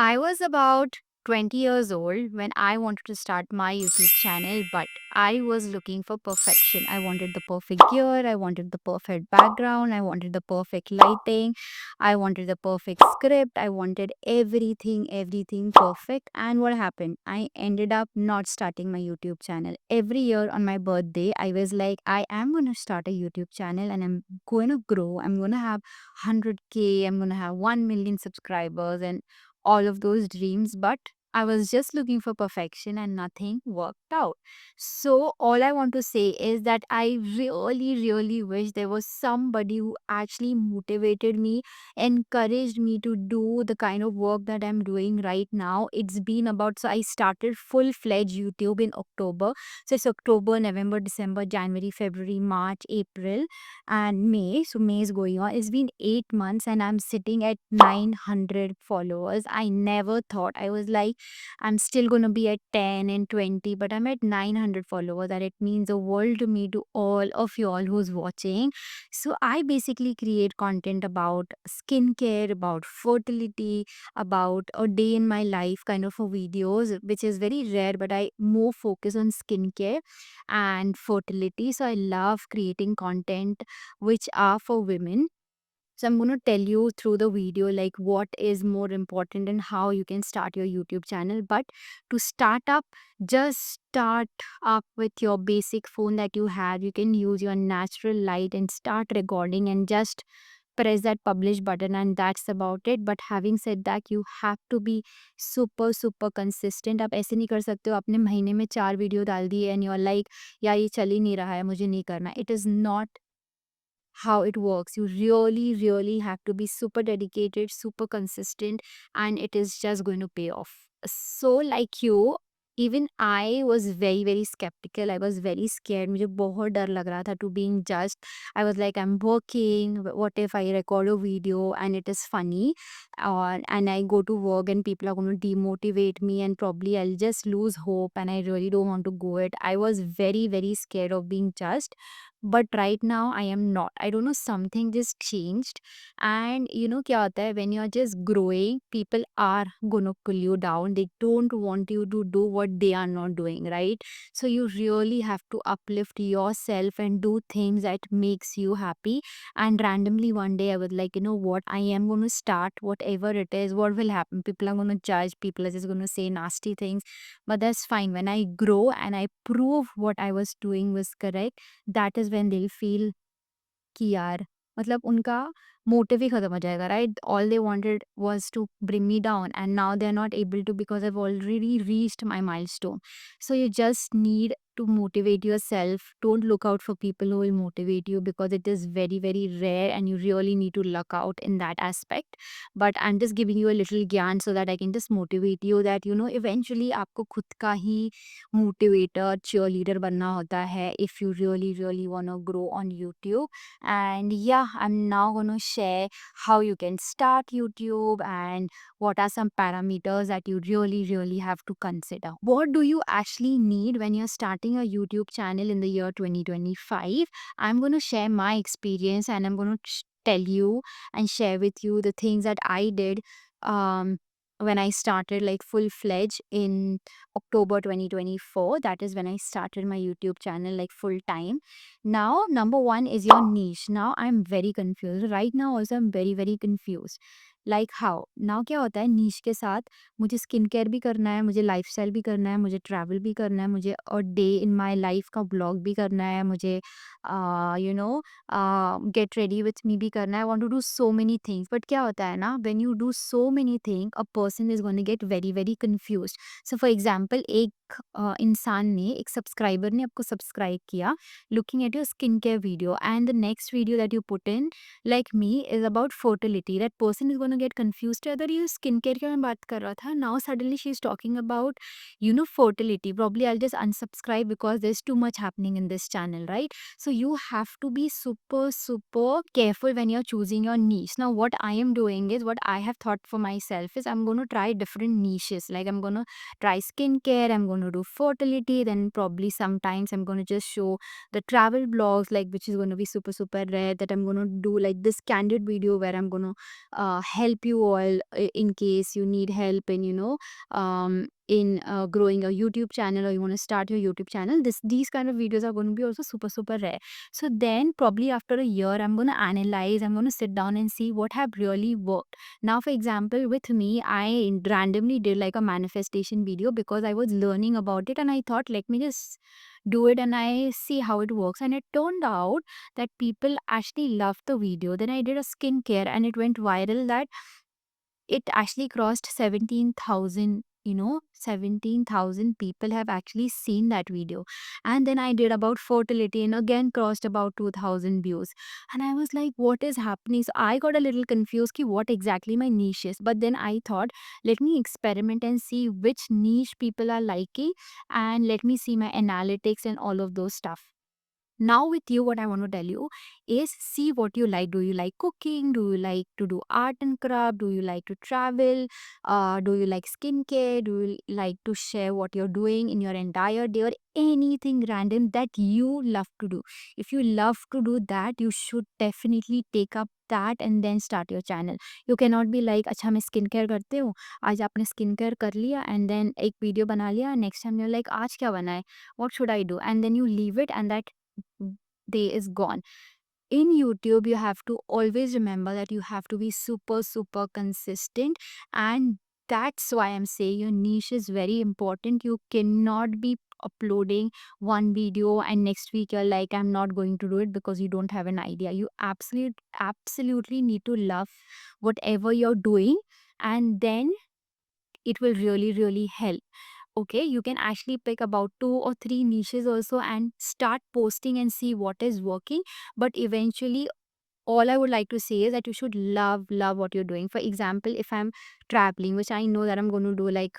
I was about 20 years old when I wanted to start my YouTube channel, but I was looking for perfection. I wanted the perfect gear, I wanted the perfect background, I wanted the perfect lighting, I wanted the perfect script, I wanted everything perfect. And what happened? I ended up not starting my YouTube channel. Every year on my birthday, I was like, I am going to start a YouTube channel and I'm going to grow. I'm going to have 100K, I'm going to have 1 million subscribers, and all of those dreams, but I was just looking for perfection and nothing worked out. So, all I want to say is that I really wish there was somebody who actually motivated me, encouraged me to do the kind of work that I'm doing right now. It's been about, so I started full fledged YouTube in October. So, it's October, November, December, January, February, March, April and May. So May is going on. It's been 8 months and I'm sitting at 900 followers. I never thought, I was like, I'm still gonna be at 10 and 20, but I'm at 900 followers, and it means the world to me, to all of y'all who's watching. So I basically create content about skincare, about fertility, about a day in my life kind of a videos, which is very rare, but I more focus on skincare and fertility. So I love creating content which are for women. So I'm going to tell you through the video like what is more important and how you can start your YouTube channel. But to start up, just start up with your basic phone that you have. You can use your natural light and start recording and just press that publish button, and that's about it. But having said that, you have to be super consistent. आप ऐसे नहीं कर सकते हो आपने महीने में 4 video डाल दी एंड यू आर लाइक यार ये चल ही नहीं रहा है, मुझे नहीं करना. It is not how it works. You really have to be super dedicated, super consistent, and it is just going to pay off. So, like you, even I was very skeptical. I was very scared. मुझे बहुत डर लग रहा था to being judged. I was like, I'm working. What if I record a video and it is funny, or and I go to work and people are going to demotivate me and probably I'll just lose hope and I really don't want to go it. I was very scared of being judged, but right now I am not. I don't know, something just changed. And you know क्या होता है, when you're just growing, people are gonna pull you down. They don't want you to do what they are not doing, right? So you really have to uplift yourself and do things that makes you happy. And randomly one day I was like, you know what, I am going to start whatever it is. What will happen? People are going to judge, people are just going to say nasty things, but that's fine. When I grow and I prove what I was doing was correct, that is when they will feel कि यार मतलब उनका motive ही खत्म हो जाएगा, right? All they wanted was to bring me down and now they are not able to because I have already reached my milestone. So you just need to motivate yourself. Don't look out for people who will motivate you because it is very rare and you really need to luck out in that aspect. But I'm just giving you a little gyan so that I can just motivate you that you know eventually आपको खुद का ही motivator cheerleader बनना होता है if you really want to grow on YouTube. And yeah, I'm now going to share how you can start YouTube and what are some parameters that you really have to consider. What do you actually need when you're starting a YouTube channel in the year 2025? I'm going to share my experience and I'm going to tell you and share with you the things that I did um when I started like full fledged in October 2024. That is when I started my YouTube channel like full time. Now, number one is your niche. Now, I'm very confused. Right now, also, I'm very confused. Like how? Now, क्या होता है niche के साथ मुझे skin care भी करना है, मुझे लाइफस्टाइल भी करना है, मुझे ट्रैवल भी करना है, मुझे और डे इन माय लाइफ का ब्लॉग भी करना है, मुझे you know get ready with me भी करना है. I want to do so many things. But क्या होता है ना, when you do so many thing a person is gonna get very confused. So for example, एक इंसान ने, एक सब्सक्राइबर ने आपको सब्सक्राइब किया looking at your skincare video, and the next video that you put in like me is about fertility. That person is going to get confused whether you skincare क्या मैं बात कर रहा था. Now suddenly she is talking about fertility. Probably I'll just unsubscribe because there's too much happening in this channel, right? So you have to be super careful when you're choosing your niche. Now what I am doing is, what I have thought for myself is, I'm going to try different niches. Like I'm going to try skincare, I'm going to do fertility, then probably sometimes I'm going to just show the travel blogs, like which is going to be super rare, that I'm going to do like this candid video where I'm going to help help you all in case you need help in, growing a YouTube channel, or you want to start your YouTube channel. These kind of videos are going to be also super, super rare. So then probably after a year, I'm going to analyze, I'm going to sit down and see what have really worked. Now, for example, with me, I randomly did like a manifestation video because I was learning about it and I thought, let me just do it and I see how it works. And it turned out that people actually loved the video. Then I did a skincare and it went viral that it actually crossed 17,000. 17,000 people have actually seen that video. And then I did about fertility and again crossed about 2,000 views. And I was like, what is happening? So I got a little confused ki what exactly my niche is. But then I thought, let me experiment and see which niche people are liking, and let me see my analytics and all of those stuff. Now with you, what I want to tell you is, see what you like. Do you like cooking? Do you like to do art and craft? Do you like to travel? Do you like skincare? Do you like to share what you're doing in your entire day, or anything random that you love to do? If you love to do that, you should definitely take up that and then start your channel. You cannot be like, अच्छा मैं skin care करते हूँ, आज आपने skin care कर लिया and then एक video बना लिया, नेक्स्ट टाइम you're like, आज क्या बनाए, what should I do, and then you leave it and that day is gone. In YouTube, you have to always remember that you have to be super, super consistent. And that's why I'm saying your niche is very important. You cannot be uploading one video and next week you're like, I'm not going to do it because you don't have an idea. You absolutely need to love whatever you're doing, and then it will really, really help. Okay, you can actually pick about 2 or 3 niches also and start posting and see what is working. But eventually, all I would like to say is that you should love what you're doing. For example, if I'm traveling, which I know that I'm going to do like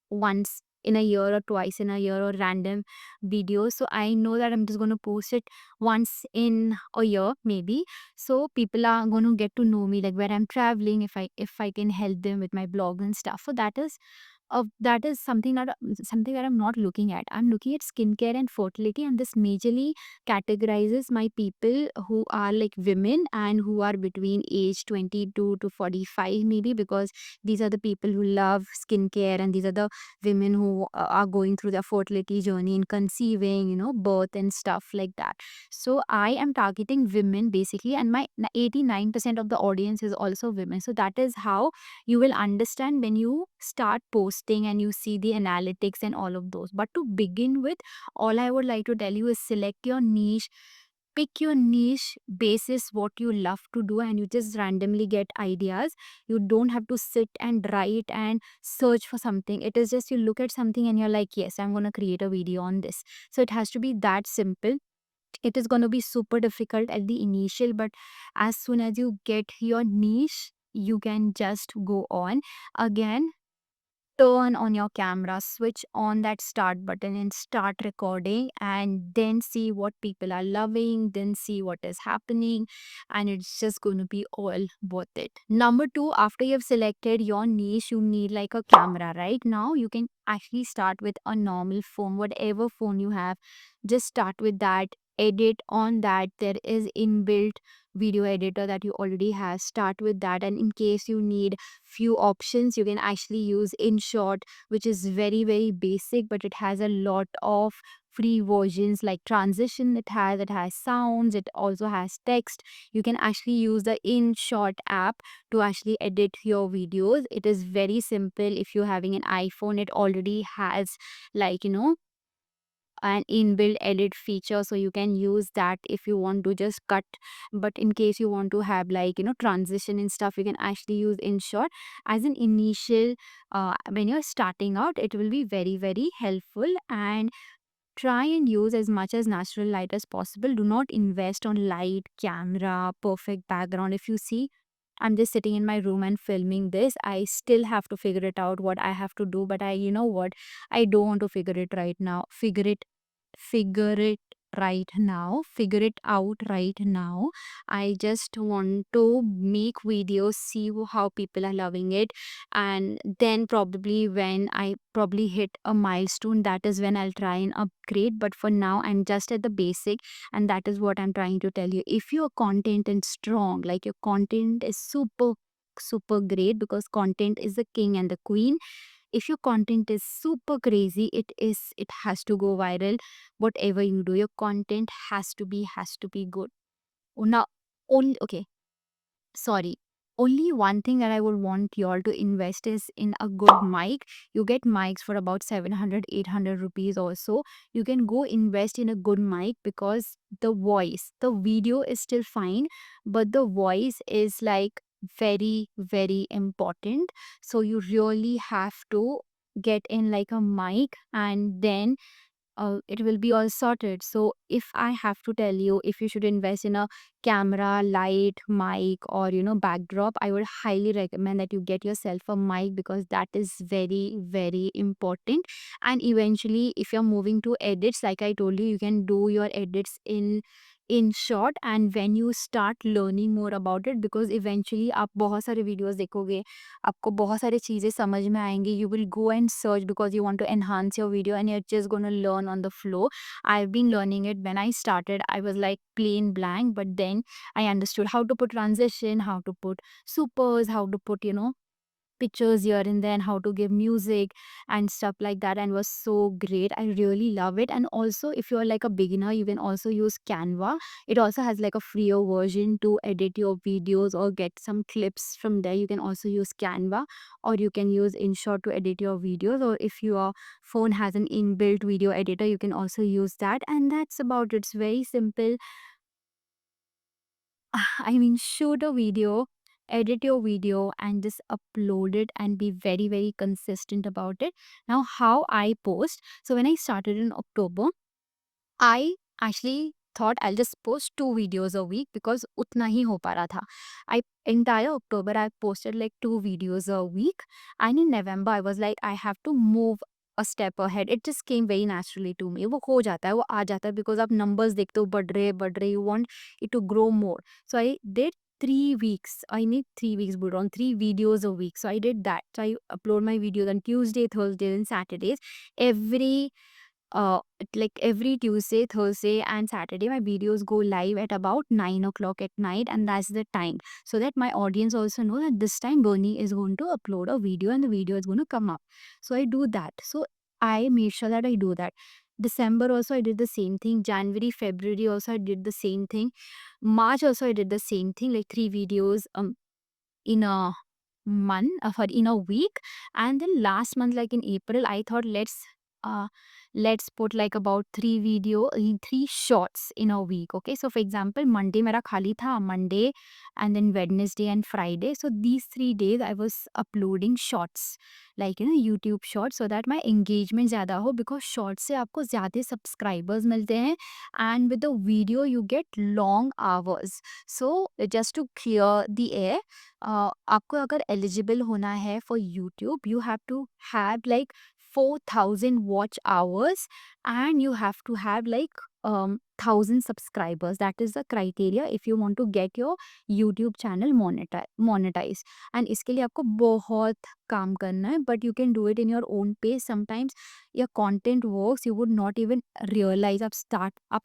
once in a year or twice in a year, or random videos, so I know that I'm just going to post it once in a year maybe. So people are going to get to know me, like where I'm traveling, if I can help them with my blog and stuff. So that is something that I'm not looking at. I'm looking at skincare and fertility, and this majorly categorizes my people who are like women and who are between age 22 to 45 maybe, because these are the people who love skincare, and these are the women who are going through their fertility journey and conceiving, birth and stuff like that. So I am targeting women basically, and my 89% of the audience is also women. So that is how you will understand when you start posting and you see the analytics and all of those. But to begin with, all I would like to tell you is select your niche. Pick your niche basis what you love to do, and you just randomly get ideas. You don't have to sit and write and search for something. It is just you look at something and you're like, yes, I'm going to create a video on this. So it has to be that simple. It is going to be super difficult at the initial, but as soon as you get your niche, you can just go on. Again, turn on your camera, switch on that start button and start recording, and then see what people are loving, then see what is happening, and it's just going to be all worth it. Number two, after you've selected your niche, you need like a camera. Right now, you can actually start with a normal phone, whatever phone you have, just start with that. Edit on that. There is inbuilt video editor that you already have. Start with that, and in case you need few options, you can actually use InShot, which is very, very basic, but it has a lot of free versions like transition. It has sounds, it also has text. You can actually use the InShot app to actually edit your videos. It is very simple. If you're having an iPhone, it already has like an inbuilt edit feature, so you can use that if you want to just cut. But in case you want to have like transition and stuff, you can actually use InShot as an initial. When you're starting out, it will be very, very helpful. And try and use as much as natural light as possible. Do not invest on light, camera, perfect background. If you see, I'm just sitting in my room and filming this. I still have to figure it out what I have to do, but you know what? I don't want to figure it right now. Figure it out right now. I just want to make videos, see how people are loving it, and then probably when I probably hit a milestone, that is when I'll try and upgrade. But for now, I'm just at the basic, and that is what I'm trying to tell you. If your content is strong, like your content is super super great because content is the king and the queen. If your content is super crazy, it has to go viral. Whatever you do, your content has to be good. Now, only okay, sorry. Only one thing that I would want y'all to invest is in a good mic. You get mics for about 700, 800 rupees or so. You can go invest in a good mic because the video is still fine, but the voice is like very, very important. So you really have to get in like a mic, and then it will be all sorted. So, if I have to tell you if you should invest in a camera, light, mic, or backdrop, I would highly recommend that you get yourself a mic because that is very, very important. And eventually, if you're moving to edits, like I told you, you can do your edits in short. And when you start learning more about it, because eventually आप बहुत सारे videos देखोगे, आपको बहुत सारी चीज़ें समझ में आएँगी. You will go and search because you want to enhance your video and you're just gonna learn on the flow. I've been learning it. When I started, I was like plain blank, but then I understood how to put transition, how to put supers, how to put, pictures here and then, how to give music and stuff like that, and was so great. I really love it. And also, if you're like a beginner, you can also use Canva. It also has like a freer version to edit your videos or get some clips from there. You can also use Canva, or you can use InShot to edit your videos, or if your phone has an inbuilt video editor, you can also use that. And that's about it. It's very simple. I mean, shoot a video, edit your video, and just upload it and be very, very consistent about it. Now, how I post. So, when I started in October, I actually thought I'll just post 2 videos a week because utna hi ho pa raha tha. I entire October I posted like 2 videos a week, and in November I was like I have to move a step ahead. It just came very naturally to me. वो हो जाता है, वो आ जाता है because आप numbers देखते हो बढ़ रहे, you want it to grow more. So I did 3 weeks. I need 3 weeks, but on 3 videos a week. So I did that. So I upload my videos on Tuesday, Thursdays, and Saturdays. Every like every Tuesday, Thursday, and Saturday, my videos go live at about 9 o'clock at night, and that's the time. So that my audience also know that this time Bernie is going to upload a video and the video is going to come up. So I do that. So I made sure that I do that. December also I did the same thing. January, February also I did the same thing. March also I did the same thing, like 3 videos in a sorry, in a week. And then last month, like in April, I thought uh let's put like about 3 shorts in a week. Okay, so for example, Monday mera khali tha, Monday, and then Wednesday and Friday. So these 3 days I was uploading shorts, like YouTube shorts, so that my engagement ज़्यादा हो, because shorts से आपको ज़्यादा subscribers मिलते हैं, and with the video you get long hours. So just to clear the air, आपको अगर eligible होना है for YouTube, you have to have like 4,000 watch hours, and you have to have like 1,000 subscribers. That is the criteria if you want to get your YouTube channel monetized. And इसके लिए आपको बहुत काम करना है, but you can do it in your own pace. Sometimes your content works, you would not even realize. आप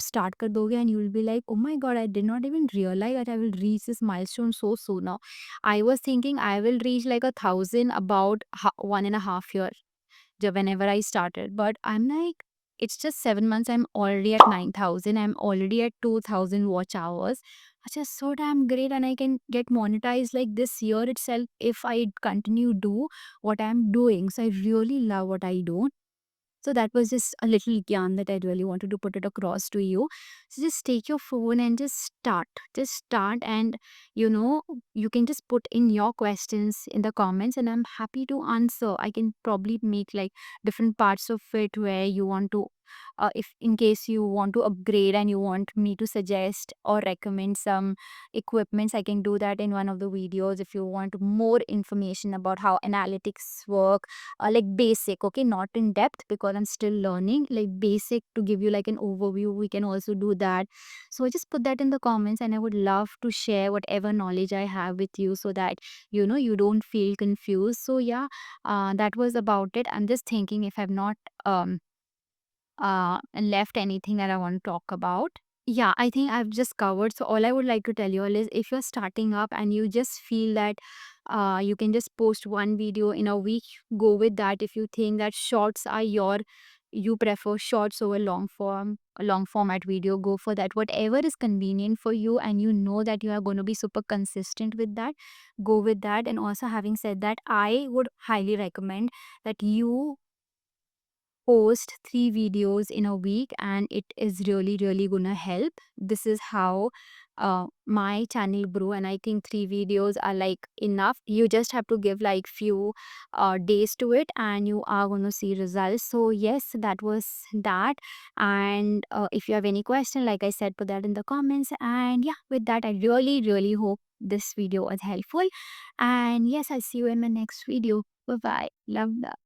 start कर दोगे and you will be like, oh my god, I did not even realize that I will reach this milestone so soon. Now I was thinking I will reach like 1,000 about 1.5 year, whenever I started. But I'm like, it's just 7 months. I'm already at 9,000. I'm already at 2,000 watch hours. It's just so damn great, and I can get monetized like this year itself if I continue do what I'm doing. So I really love what I do. So that was just a little yarn that I really wanted to put it across to you. So just take your phone and just start. Just start, and you can just put in your questions in the comments, and I'm happy to answer. I can probably make like different parts of it where you want to, if in case you want to upgrade and you want me to suggest or recommend some equipments, I can do that in one of the videos. If you want more information about how analytics work, like basic, okay, not in depth because I'm still learning, like basic to give you like an overview, we can also do that. So just put that in the comments, and I would love to share whatever knowledge I have with you so that you don't feel confused. So yeah, that was about it. I'm just thinking if I've not left anything that I want to talk about. Yeah, I think I've just covered. So all I would like to tell you all is, if you're starting up and you just feel that You can just post one video in a week. Go with that. If you think that shorts are you prefer shorts over a long format video, go for that. Whatever is convenient for you and you know that you are going to be super consistent with that, go with that. And also, having said that, I would highly recommend that you post 3 videos in a week, and it is really, really gonna help. This is how my channel grew, and I think 3 videos are like enough. You just have to give like few days to it and you are gonna see results. So yes, that was that. And if you have any question, like I said, put that in the comments. And yeah, with that, I really, really hope this video was helpful. And yes, I'll see you in my next video. Bye bye. Love that.